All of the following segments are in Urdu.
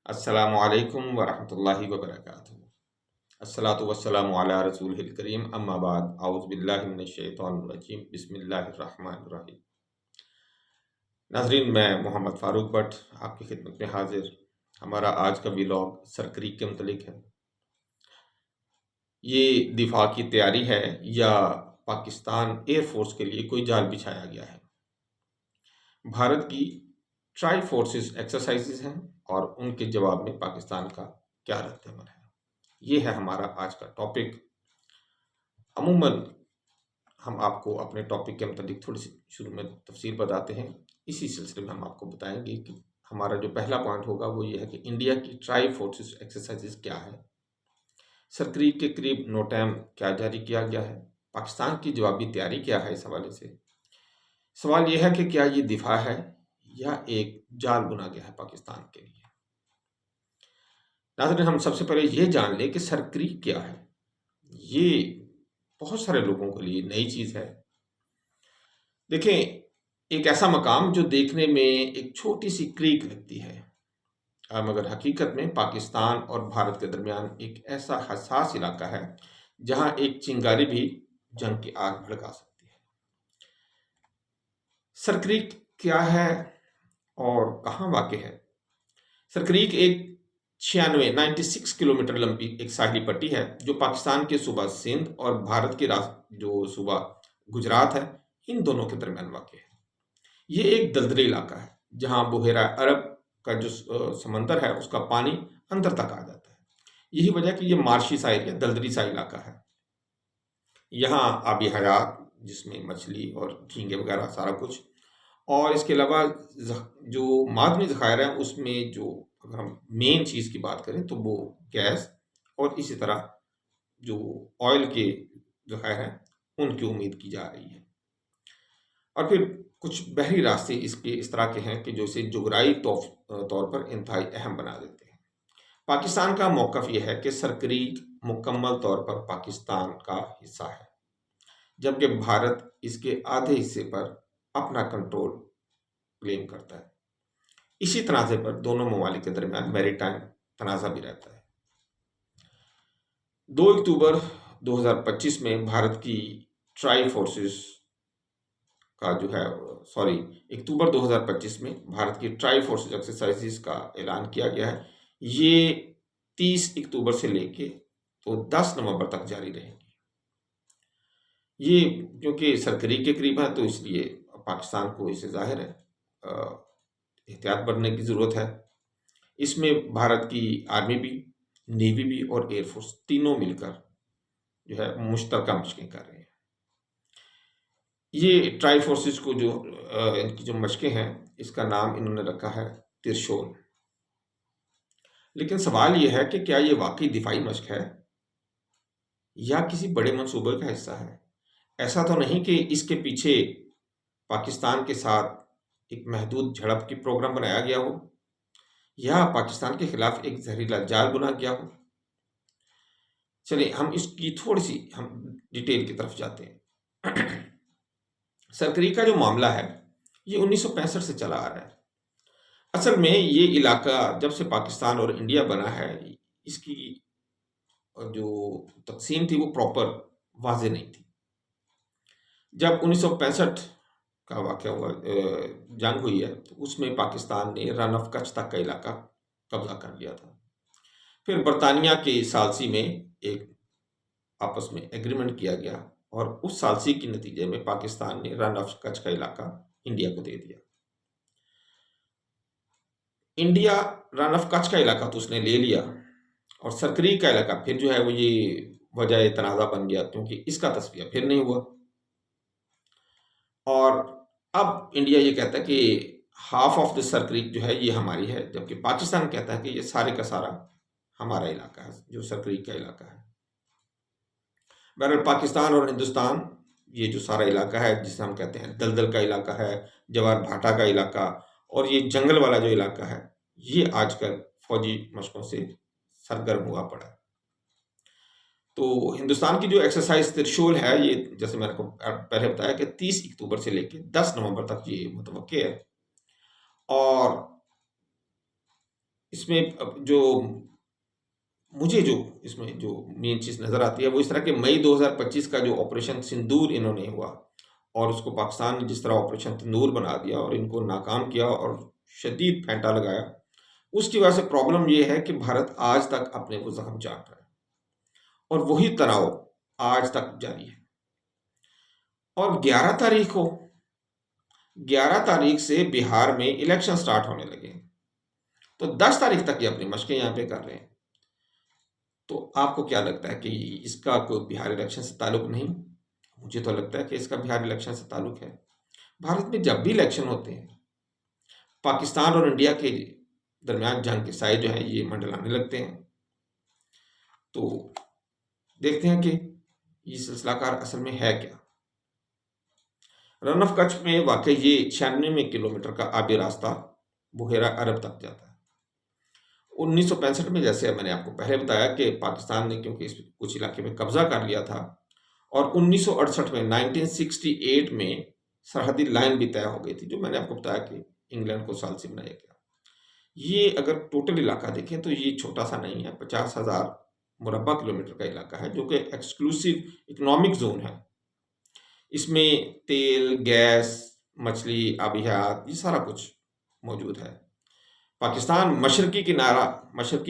السلام علیکم ورحمۃ اللہ وبرکاتہ۔ الصلاۃ والسلام علی رسول الکریم، اما بعد، اعوذ باللہ من الشیطان الرجیم، بسم اللہ الرحمن الرحیم۔ ناظرین، میں محمد فاروق بٹ آپ کی خدمت میں حاضر۔ ہمارا آج کا ویلاگ سر کریک کے متعلق ہے۔ یہ دفاع کی تیاری ہے یا پاکستان ایئر فورس کے لیے کوئی جال بچھایا گیا ہے؟ بھارت کی ٹرائی فورسز ایکسرسائزز ہیں اور ان کے جواب میں پاکستان کا کیا رد عمل ہے، یہ ہے ہمارا آج کا ٹاپک۔ عموماً ہم آپ کو اپنے ٹاپک کے متعلق تھوڑی سی شروع میں تفصیل بتاتے ہیں، اسی سلسلے میں ہم آپ کو بتائیں گے کہ ہمارا جو پہلا پوائنٹ ہوگا وہ یہ ہے کہ انڈیا کی ٹرائی فورسز ایکسرسائزز کیا ہے، سر کریک کے قریب نو ٹائم کیا جاری کیا گیا ہے، پاکستان کی جوابی تیاری کیا ہے۔ اس حوالے سے سوال یہ ہے کہ کیا یہ دفاع ہے یا ایک جال بنا گیا ہے پاکستان کے لیے۔ ناظرین، ہم سب سے پہلے یہ جان لیں کہ سر کریک کیا ہے۔ یہ بہت سارے لوگوں کے لیے نئی چیز ہے۔ دیکھیں، ایک ایسا مقام جو دیکھنے میں ایک چھوٹی سی کریک لگتی ہے، مگر حقیقت میں پاکستان اور بھارت کے درمیان ایک ایسا حساس علاقہ ہے جہاں ایک چنگاری بھی جنگ کی آگ بھڑکا سکتی ہے۔ سر کریک کیا ہے اور کہاں واقع ہے؟ سر کریک ایک 96 کلومیٹر لمبی ایک ساحلی پٹی ہے جو پاکستان کے صوبہ سندھ اور بھارت کے جو صوبہ گجرات ہے، ان دونوں کے درمیان واقع ہے۔ یہ ایک دلدلی علاقہ ہے جہاں بحیرہ عرب کا جو سمندر ہے اس کا پانی اندر تک آ جاتا ہے۔ یہی وجہ کہ یہ مارشی سا ایریا، دلدلی سا علاقہ ہے۔ یہاں آبی حیات جس میں مچھلی اور جھینگے وغیرہ سارا کچھ، اور اس کے علاوہ جو معدنی ذخائر ہیں اس میں جو اگر ہم مین چیز کی بات کریں تو وہ گیس اور اسی طرح جو آئل کے ذخائر ہیں ان کی امید کی جا رہی ہے۔ اور پھر کچھ بحری راستے اس طرح کے ہیں کہ جو اسے جغرافیائی طور پر انتہائی اہم بنا دیتے ہیں۔ پاکستان کا موقف یہ ہے کہ سر کریک مکمل طور پر پاکستان کا حصہ ہے، جبکہ بھارت اس کے آدھے حصے پر اپنا کنٹرول کلیم کرتا ہے۔ اسی تنازع پر دونوں ممالک کے درمیان میری ٹائم تنازع بھی رہتا ہے۔ 2 اکتوبر 2025 میں بھارت کی ٹرائی فورسز کا جو ہے اکتوبر 2025 میں بھارت کی ٹرائی فورسز ایکسرسائزز کا اعلان کیا گیا ہے۔ یہ 30 اکتوبر سے لے کے تو 10 نومبر تک جاری رہے گی۔ یہ کیونکہ سر کریک کے قریب ہے تو اس لیے پاکستان کو اسے ظاہر ہے احتیاط برتنے کی ضرورت ہے۔ اس میں بھارت کی آرمی بھی، نیوی بھی اور ایئر فورس تینوں مل کر جو ہے مشترکہ مشقیں کر رہے ہیں۔ یہ ٹرائی فورسز کو جو ان کی جو مشقیں ہیں اس کا نام انہوں نے رکھا ہے ترشول۔ لیکن سوال یہ ہے کہ کیا یہ واقعی دفاعی مشق ہے یا کسی بڑے منصوبے کا حصہ ہے؟ ایسا تو نہیں کہ اس کے پیچھے پاکستان کے ساتھ ایک محدود جھڑپ کی پروگرام بنایا گیا ہو یا پاکستان کے خلاف ایک زہریلا جال بنا گیا ہو؟ چلیں ہم اس کی تھوڑی سی ڈیٹیل کی طرف جاتے ہیں۔ سر کریک کا جو معاملہ ہے یہ 1965 سے چلا آ رہا ہے۔ اصل میں یہ علاقہ جب سے پاکستان اور انڈیا بنا ہے اس کی جو تقسیم تھی وہ پراپر واضح نہیں تھی۔ جب 1965 کا واقعہ ہوا، جنگ ہوئی ہے، تو اس میں پاکستان نے رن آف کچھ تک کا علاقہ قبضہ کر لیا تھا۔ پھر برطانیہ کے ثالثی میں ایک آپس میں ایگریمنٹ کیا گیا اور اس ثالثی کے نتیجے میں پاکستان نے رن آف کچھ کا علاقہ انڈیا کو دے دیا۔ انڈیا رن آف کچھ کا علاقہ تو اس نے لے لیا اور سر کریک کا علاقہ پھر جو ہے وہ یہ وجہ تنازع بن گیا کیونکہ اس کا تصفیہ پھر نہیں ہوا۔ اور اب انڈیا یہ کہتا ہے کہ half of the Sir Creek جو ہے یہ ہماری ہے، جبکہ پاکستان کہتا ہے کہ یہ سارے کا سارا ہمارا علاقہ ہے جو سر کریک کا علاقہ ہے۔ بہرحال پاکستان اور ہندوستان یہ جو سارا علاقہ ہے جسے ہم کہتے ہیں دلدل کا علاقہ ہے، جوار بھاٹا کا علاقہ اور یہ جنگل والا جو علاقہ ہے، یہ آج کل فوجی مشقوں سے سرگرم ہوا پڑا ہے۔ تو ہندوستان کی جو ایکسرسائز ترشول ہے یہ جیسے میں نے پہلے بتایا کہ 30 اکتوبر سے لے کے 10 نومبر تک یہ متوقع ہے، اور اس میں جو مجھے جو اس میں جو مین چیز نظر آتی ہے وہ اس طرح کہ مئی 2025 کا جو آپریشن سندور انہوں نے ہوا اور اس کو پاکستان نے جس طرح آپریشن تندور بنا دیا اور ان کو ناکام کیا اور شدید پھینٹا لگایا، اس کی وجہ سے پرابلم یہ ہے کہ بھارت آج تک اپنے وہ زخم چاٹ رہا ہے اور وہی تناؤ آج تک جاری ہے۔ اور 11 تاریخ سے بہار میں الیکشن سٹارٹ ہونے لگے، تو 10 تاریخ تک یہ اپنی مشقیں یہاں پہ کر رہے ہیں۔ تو آپ کو کیا لگتا ہے کہ اس کا کوئی بہار الیکشن سے تعلق نہیں؟ مجھے تو لگتا ہے کہ اس کا بہار الیکشن سے تعلق ہے۔ بھارت میں جب بھی الیکشن ہوتے ہیں، پاکستان اور انڈیا کے درمیان جنگ کے سائے جو ہیں یہ منڈلانے لگتے ہیں۔ تو دیکھتے ہیں کہ یہ سلسلہ کار اصل میں ہے کیا۔ رن آف کچھ میں واقع یہ 96 کلومیٹر کا آبی راستہ بحیرہ عرب تک جاتا ہے۔ 1965 میں جیسے میں نے آپ کو پہلے بتایا کہ پاکستان نے کیونکہ اس کچھ علاقے میں قبضہ کر لیا تھا، اور 1968 میں 1968 میں سرحدی لائن بھی طے ہو گئی تھی، جو میں نے آپ کو بتایا کہ انگلینڈ کو سال سے بنایا گیا۔ یہ اگر ٹوٹل علاقہ دیکھیں تو یہ چھوٹا سا نہیں ہے، 50,000 مربع کلومیٹر کا علاقہ ہے، جو کہ ایکسکلوسیو اکنامک زون ہے۔ اس میں تیل، گیس، مچھلی، آبی حیات، یہ سارا کچھ موجود ہے۔ پاکستان مشرقی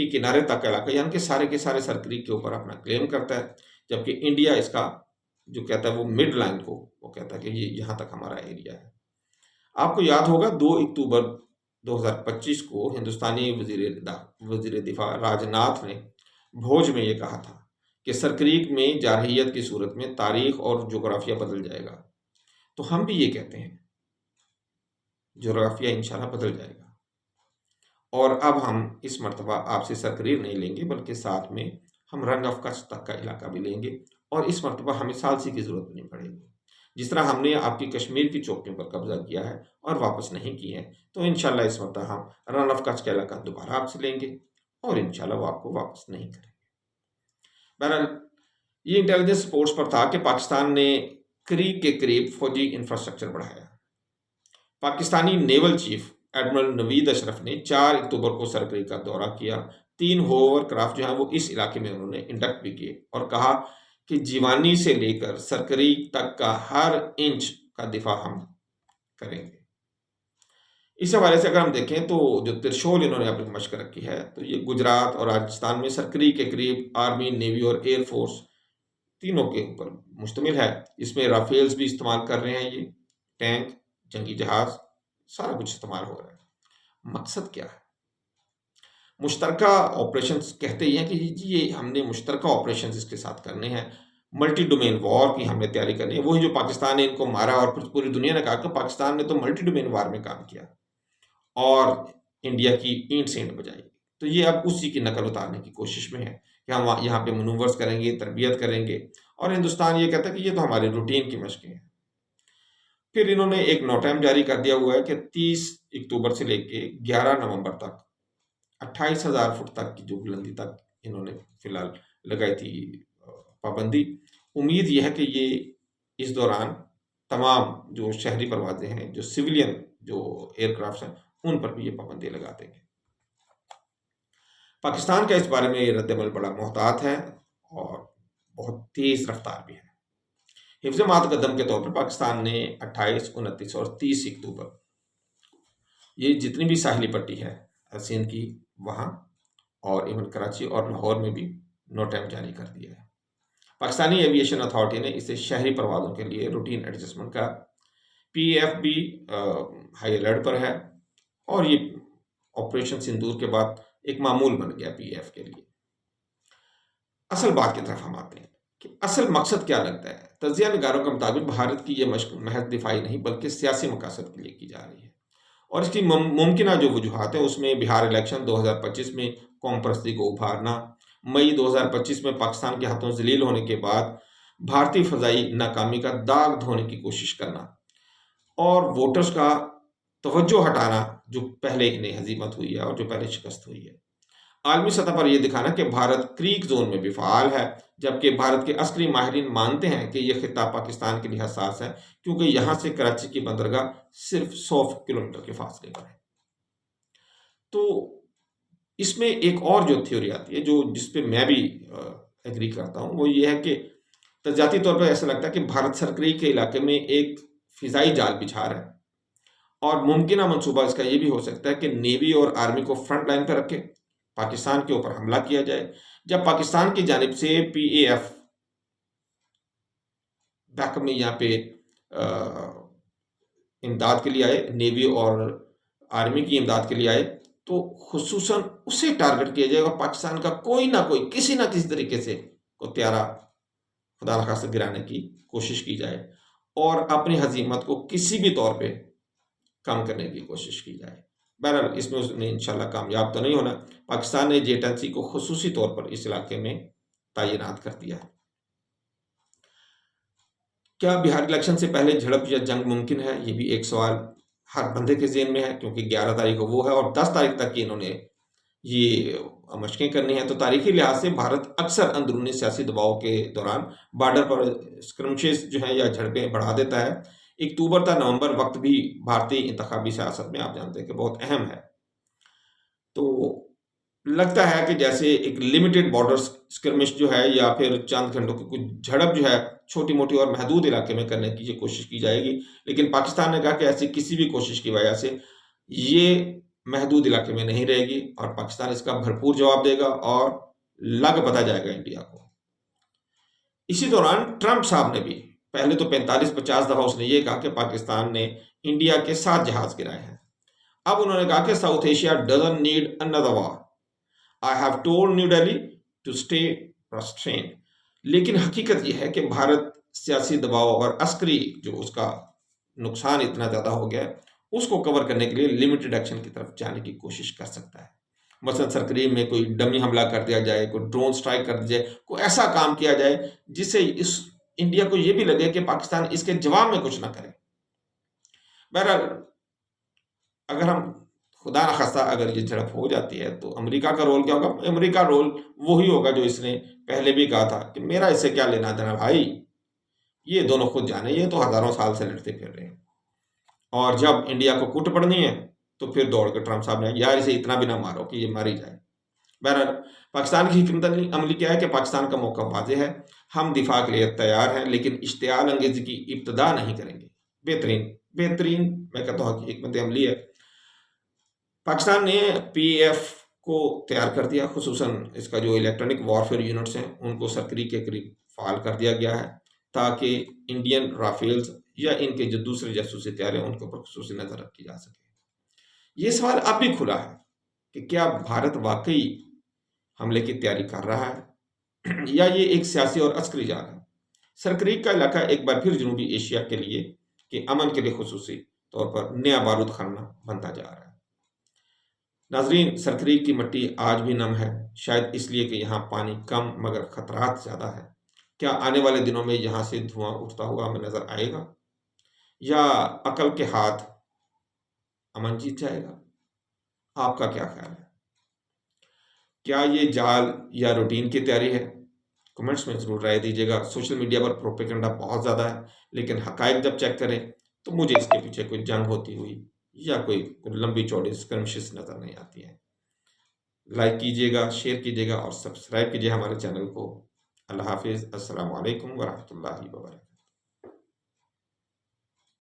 کنارے تک کا علاقہ یعنی کہ سارے کے سارے سرکریک کے اوپر اپنا کلیم کرتا ہے، جبکہ انڈیا اس کا جو کہتا ہے وہ مڈ لائن کو وہ کہتا ہے کہ یہ یہاں تک ہمارا ایریا ہے۔ آپ کو یاد ہوگا 2 اکتوبر 2025 کو ہندوستانی وزیر دفاع راجناتھ نے بھوج میں یہ کہا تھا کہ سرکریک میں جارحیت کی صورت میں تاریخ اور جغرافیہ بدل جائے گا۔ تو ہم بھی یہ کہتے ہیں جغرافیہ انشاءاللہ بدل جائے گا، اور اب ہم اس مرتبہ آپ سے سرکریر نہیں لیں گے بلکہ ساتھ میں ہم رن آف کچھ تک کا علاقہ بھی لیں گے، اور اس مرتبہ ہمیں ثالثی کی ضرورت نہیں پڑے گی۔ جس طرح ہم نے آپ کی کشمیر کی چوکیوں پر قبضہ کیا ہے اور واپس نہیں کی ہے، تو انشاءاللہ اس مرتبہ ہم رن آف کچھ کا علاقہ دوبارہ آپ سے لیں گے اور انشاءاللہ وہ آپ کو واپس نہیں کریں گے۔ بہرحال یہ انٹیلیجنس رپورٹس پر تھا کہ پاکستان نے قریب کے قریب فوجی انفراسٹرکچر بڑھایا۔ پاکستانی نیول چیف ایڈمرل نوید اشرف نے 4 اکتوبر کو سرکریک کا دورہ کیا۔ 3 ہوور کرافٹ جو ہیں وہ اس علاقے میں انہوں نے انڈکٹ بھی کیے اور کہا کہ جیوانی سے لے کر سرکریک تک کا ہر انچ کا دفاع ہم کریں گے۔ اس حوالے سے اگر ہم دیکھیں تو جو ترشول انہوں نے اپنی مشق رکھی ہے، تو یہ گجرات اور راجستھان میں سرکریک کے قریب آرمی، نیوی اور ایئر فورس تینوں کے اوپر مشتمل ہے۔ اس میں رافیلز بھی استعمال کر رہے ہیں، یہ ٹینک، جنگی جہاز، سارا کچھ استعمال ہو رہا ہے۔ مقصد کیا ہے؟ مشترکہ آپریشنز کہتے ہی ہیں کہ یہ ہم نے مشترکہ آپریشنز اس کے ساتھ کرنے ہیں، ملٹی ڈومین وار کی ہم نے تیاری کرنی ہے۔ وہی جو پاکستان نے ان کو مارا اور پھر پوری دنیا نے کہا کہ پاکستان نے تو ملٹی ڈومین وار میں کام کیا اور انڈیا کی اینٹ سینٹ بجائی، تو یہ اب اسی کی نقل اتارنے کی کوشش میں ہے کہ ہم یہاں پہ منورز کریں گے، تربیت کریں گے، اور ہندوستان یہ کہتا ہے کہ یہ تو ہمارے روٹین کی مشقیں ہیں۔ پھر انہوں نے ایک نوٹائم جاری کر دیا ہوا ہے کہ 30 اکتوبر سے لے کے 11 نومبر تک 28,000 فٹ تک کی جو بلندی تک انہوں نے فی الحال لگائی تھی پابندی۔ امید یہ ہے کہ یہ اس دوران تمام جو شہری پروازیں ہیں، جو سویلین جو ایئر کرافٹس ہیں، ان پر بھی یہ پابندی لگا دیں گے۔ پاکستان کا اس بارے میں یہ رد عمل بڑا محتاط ہے اور بہت تیز رفتار بھی ہے۔ حفظ متقدم کے طور پر پاکستان نے 28، 29 اور 30 اکتوبر یہ جتنی بھی ساحلی پٹی ہے سندھ کی، وہاں اور ایون کراچی اور لاہور میں بھی نوٹائم جاری کر دیا ہے۔ پاکستانی ایویشن اتھارٹی نے اسے شہری پروازوں کے لیے روٹین ایڈجسٹمنٹ کا پی ایف بھی ہائی الرٹ پر ہے، اور یہ آپریشن سندور کے بعد ایک معمول بن گیا پی ایف کے لیے۔ اصل بات کی طرف ہم آتے ہیں کہ اصل مقصد کیا لگتا ہے۔ تجزیہ نگاروں کے مطابق بھارت کی یہ مشق محض دفاعی نہیں بلکہ سیاسی مقاصد کے لیے کی جا رہی ہے، اور اس کی ممکنہ جو وجوہات ہیں اس میں بہار الیکشن 2025 میں قوم پرستی کو ابھارنا، مئی 2025 میں پاکستان کے ہاتھوں ذلیل ہونے کے بعد بھارتی فضائی ناکامی کا داغ دھونے کی کوشش کرنا، اور ووٹرز کا توجہ ہٹانا جو پہلے انہیں ہزیمت ہوئی ہے اور جو پہلے شکست ہوئی ہے۔ عالمی سطح پر یہ دکھانا کہ بھارت کریک زون میں بھی فعال ہے، جبکہ بھارت کے عسکری ماہرین مانتے ہیں کہ یہ خطہ پاکستان کے لیے حساس ہے، کیونکہ یہاں سے کراچی کی بندرگاہ صرف 100 کلومیٹر کے فاصلے پر ہے۔ تو اس میں ایک اور جو تھیوری آتی ہے جس پہ میں بھی ایگری کرتا ہوں، وہ یہ ہے کہ تجاتی طور پر ایسا لگتا ہے کہ بھارت سرکری کے علاقے میں ایک فضائی جال بچھا رہا ہے، اور ممکنہ منصوبہ اس کا یہ بھی ہو سکتا ہے کہ نیوی اور آرمی کو فرنٹ لائن پہ رکھے پاکستان کے اوپر حملہ کیا جائے جب پاکستان کی جانب سے پی اے ایف بیک میں یہاں پہ امداد کے لیے آئے، نیوی اور آرمی کی امداد کے لیے آئے، تو خصوصاً اسے ٹارگٹ کیا جائے اور پاکستان کا کوئی نہ کوئی کسی نہ کسی طریقے سے کو تیارہ خدا نخواستہ گرانے کی کوشش کی جائے اور اپنی ہزیمت کو کسی بھی طور پہ کم کرنے کی کوشش کی جائے۔ بہرحال اس میں اس نے انشاءاللہ کامیاب تو نہیں ہونا۔ پاکستان نے J-10C کو خصوصی طور پر اس علاقے میں تعینات کر دیا ہے۔ کیا بہار الیکشن سے پہلے جھڑپ یا جنگ ممکن ہے؟ یہ بھی ایک سوال ہر بندے کے ذہن میں ہے، کیونکہ 11 تاریخ کو وہ ہے اور 10 تاریخ تک انہوں نے یہ مشقیں کرنی ہیں۔ تو تاریخی لحاظ سے بھارت اکثر اندرونی سیاسی دباؤ کے دوران بارڈر پر اسکرمشز جو ہیں یا جھڑپیں بڑھا دیتا ہے۔ اکتوبر تا نومبر وقت بھی بھارتی انتخابی سیاست میں آپ جانتے ہیں کہ بہت اہم ہے۔ تو لگتا ہے کہ جیسے ایک لمیٹڈ بارڈر اسکرمش جو ہے یا پھر چند گھنٹوں کی کچھ جھڑپ جو ہے چھوٹی موٹی اور محدود علاقے میں کرنے کی یہ کوشش کی جائے گی، لیکن پاکستان نے کہا کہ ایسی کسی بھی کوشش کی وجہ سے یہ محدود علاقے میں نہیں رہے گی اور پاکستان اس کا بھرپور جواب دے گا اور لگ بتا جائے گا انڈیا کو۔ اسی دوران ٹرمپ صاحب نے بھی پہلے تو 45-50 دفعہ اس نے یہ کہا کہ پاکستان نے انڈیا کے 7 جہاز گرائے ہیں۔ اب انہوں نے کہا کہ south Asia doesn't need another war. I have told New Delhi to stay restrained. لیکن حقیقت یہ ہے کہ بھارت سیاسی دباؤ اور عسکری جو اس کا نقصان اتنا زیادہ ہو گیا ہے اس کو کور کرنے کے لیے لمیٹڈ ایکشن کی طرف جانے کی کوشش کر سکتا ہے۔ مثلا سرکریم میں کوئی ڈمی حملہ کر دیا جائے، کوئی ڈرون سٹرائک کر دیا جائے، کوئی ایسا کام کیا جائے جس سے اس انڈیا کو یہ بھی لگے کہ پاکستان اس کے جواب میں کچھ نہ کرے۔ بہرحال اگر ہم خدا نخواستہ اگر یہ جھڑپ ہو جاتی ہے تو امریکہ کا رول کیا ہوگا؟ امریکہ رول وہی ہوگا جو اس نے پہلے بھی کہا تھا کہ میرا اس سے کیا لینا دینا بھائی، یہ دونوں خود جانے، یہ تو ہزاروں سال سے لڑتے پھر رہے ہیں، اور جب انڈیا کو کوٹ پڑنی ہے تو پھر دوڑ کے ٹرمپ صاحب نے یار اسے اتنا بھی نہ مارو کہ یہ ماری جائے۔ بہرحال پاکستان کی حکمت عملی کیا ہے کہ پاکستان کا موقع واضح ہے، ہم دفاع کے لیے تیار ہیں لیکن اشتعال انگیزی کی ابتدا نہیں کریں گے۔ بہترین میں کہتا ہوں کہ حکمت عملی ہے۔ پاکستان نے پی ایف کو تیار کر دیا، خصوصاً اس کا جو الیکٹرانک وارفیئر یونٹس ہیں ان کو سرکری کے قریب فعال کر دیا گیا ہے تاکہ انڈین رافیلز یا ان کے جو دوسرے جاسوسی طیارے ہیں ان کے اوپر خصوصی نظر رکھی جا سکے۔ یہ سوال اب بھی کھلا ہے کہ کیا بھارت واقعی حملے کی تیاری کر رہا ہے یا یہ ایک سیاسی اور عسکری جال ہے۔ سرکریک کا علاقہ ایک بار پھر جنوبی ایشیا کے لیے کہ امن کے لیے خصوصی طور پر نیا بارود خانہ بنتا جا رہا ہے۔ ناظرین، سرکریک کی مٹی آج بھی نم ہے، شاید اس لیے کہ یہاں پانی کم مگر خطرات زیادہ ہے۔ کیا آنے والے دنوں میں یہاں سے دھواں اٹھتا ہوا ہمیں نظر آئے گا یا عقل کے ہاتھ امن جیت جائے گا؟ آپ کا کیا خیال ہے؟ کیا یہ جال یا روٹین کی تیاری ہے؟ کمنٹس میں ضرور رائے دیجیے گا۔ سوشل میڈیا پر پروپیگنڈا بہت زیادہ ہے، لیکن حقائق جب چیک کریں تو مجھے اس کے پیچھے کوئی جنگ ہوتی ہوئی یا کوئی لمبی چوڑی اسکرمشز نظر نہیں آتی ہیں۔ لائک کیجیے گا، شیئر کیجیے گا اور سبسکرائب کیجیے ہمارے چینل کو۔ اللہ حافظ، السلام علیکم ورحمۃ اللہ وبرکاتہ۔